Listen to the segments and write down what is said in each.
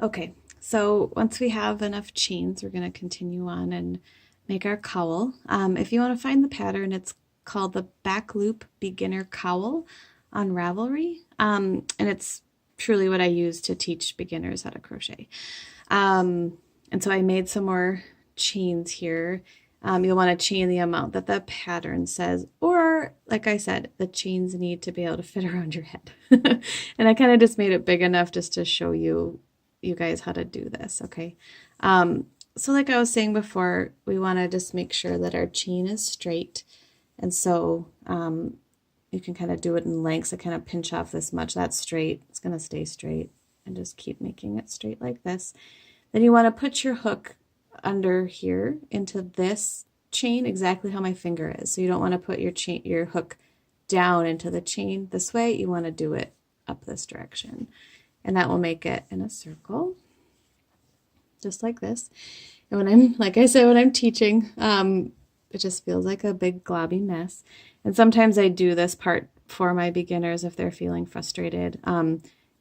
Okay, so once we have enough chains, we're going to continue on and make our cowl. If you want to find the pattern, it's called the Back Loop Beginner Cowl on Ravelry, and it's truly what I use to teach beginners how to crochet. And so I made some more chains here. You'll want to chain the amount that the pattern says, or like I said, the chains need to be able to fit around your head. And I kind of just made it big enough just to show you guys how to do this, okay? So like I was saying before, we want to just make sure that our chain is straight. And so you can kind of do it in lengths. I kind of pinch off this much. That's straight. It's going to stay straight. And just keep making it straight like this. Then you want to put your hook under here into this chain exactly how my finger is. So you don't want to put your hook down into the chain this way. You want to do it up this direction. And that will make it in a circle, just like this. And when I'm, like I said, when I'm teaching, it just feels like a big globby mess. And sometimes I do this part for my beginners if they're feeling frustrated,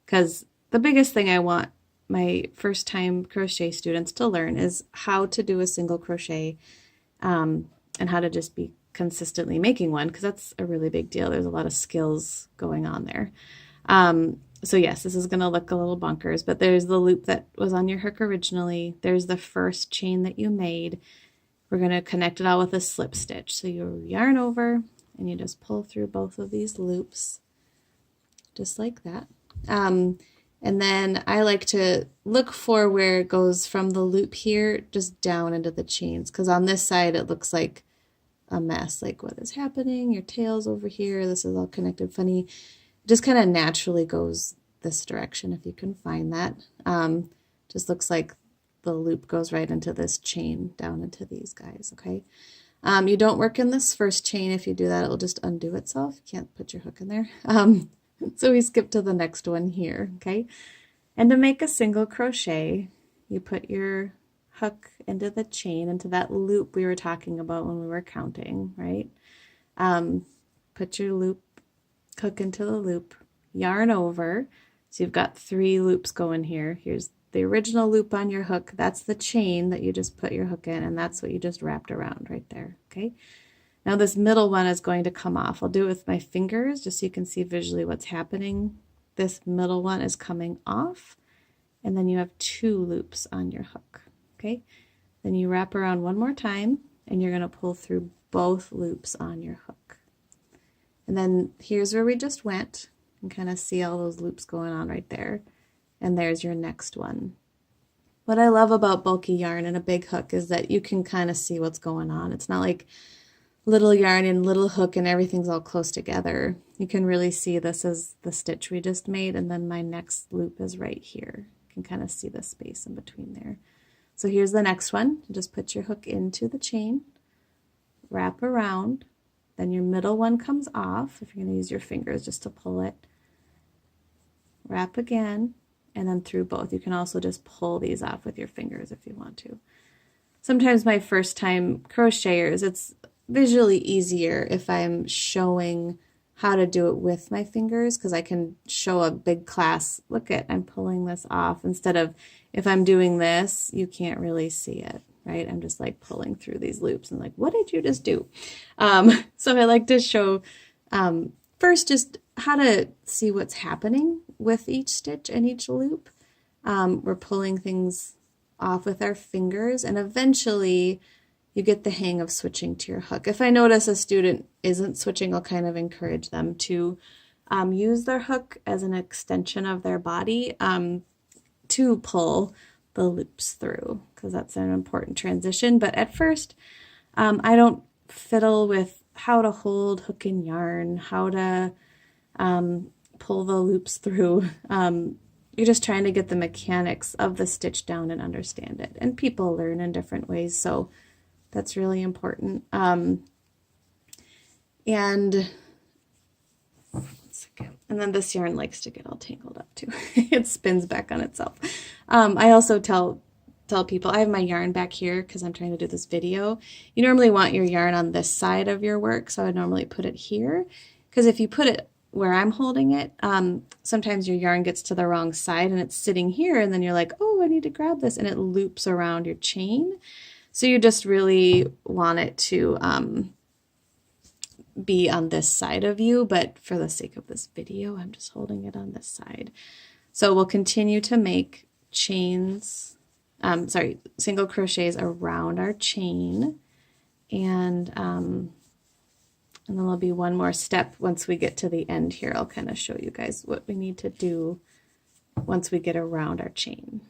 because the biggest thing I want my first time crochet students to learn is how to do a single crochet, and how to just be consistently making one, because that's a really big deal. There's a lot of skills going on there. So yes, this is going to look a little bonkers, but there's the loop that was on your hook originally. There's the first chain that you made. We're going to connect it all with a slip stitch. So you yarn over and you just pull through both of these loops, just like that. And then I like to look for where it goes from the loop here just down into the chains, because on this side it looks like a mess, like what is happening? Your tail's over here, this is all connected funny. It just kind of naturally goes this direction if you can find that. Just looks like the loop goes right into this chain down into these guys, okay? You don't work in this first chain. If you do that, it'll just undo itself. You can't put your hook in there. So we skip to the next one here, okay? And to make a single crochet, you put your hook into the chain, into that loop we were talking about when we were counting, right? Put your hook into the loop, yarn over. So you've got 3 loops going here. Here's the original loop on your hook. That's the chain that you just put your hook in, and that's what you just wrapped around right there, okay? Now this middle one is going to come off. I'll do it with my fingers just so you can see visually what's happening. This middle one is coming off, and then you have 2 loops on your hook, okay? Then you wrap around one more time, and you're going to pull through both loops on your hook. And then here's where we just went, and kind of see all those loops going on right there. And there's your next one. What I love about bulky yarn and a big hook is that you can kind of see what's going on. It's not like little yarn and little hook and everything's all close together. You can really see this is the stitch we just made, and then my next loop is right here. You can kind of see the space in between there. So here's the next one. You just put your hook into the chain, wrap around, then your middle one comes off. If you're going to use your fingers just to pull it, wrap again, and then through both. You can also just pull these off with your fingers if you want to. Sometimes my first time crocheters, it's visually easier if I'm showing how to do it with my fingers, because I can show a big class, look at, I'm pulling this off, instead of if I'm doing this, you can't really see it, right? I'm just like pulling through these loops and like, what did you just do? So I like to show first just how to see what's happening with each stitch and each loop. We're pulling things off with our fingers, and eventually you get the hang of switching to your hook. If I notice a student isn't switching, I'll kind of encourage them to use their hook as an extension of their body to pull the loops through, because that's an important transition. But at first, I don't fiddle with how to hold hook and yarn, how to pull the loops through. You're just trying to get the mechanics of the stitch down and understand it. And people learn in different ways, so that's really important. And then this yarn likes to get all tangled up too. It spins back on itself. I also tell people, I have my yarn back here because I'm trying to do this video. You normally want your yarn on this side of your work, so I would normally put it here, because if you put it where I'm holding it. Sometimes your yarn gets to the wrong side and it's sitting here, and then you're like, oh, I need to grab this, and it loops around your chain. So you just really want it to be on this side of you, but for the sake of this video, I'm just holding it on this side. So we'll continue to make chains, single crochets around our chain, and then there'll be one more step once we get to the end here. I'll kind of show you guys what we need to do once we get around our chain.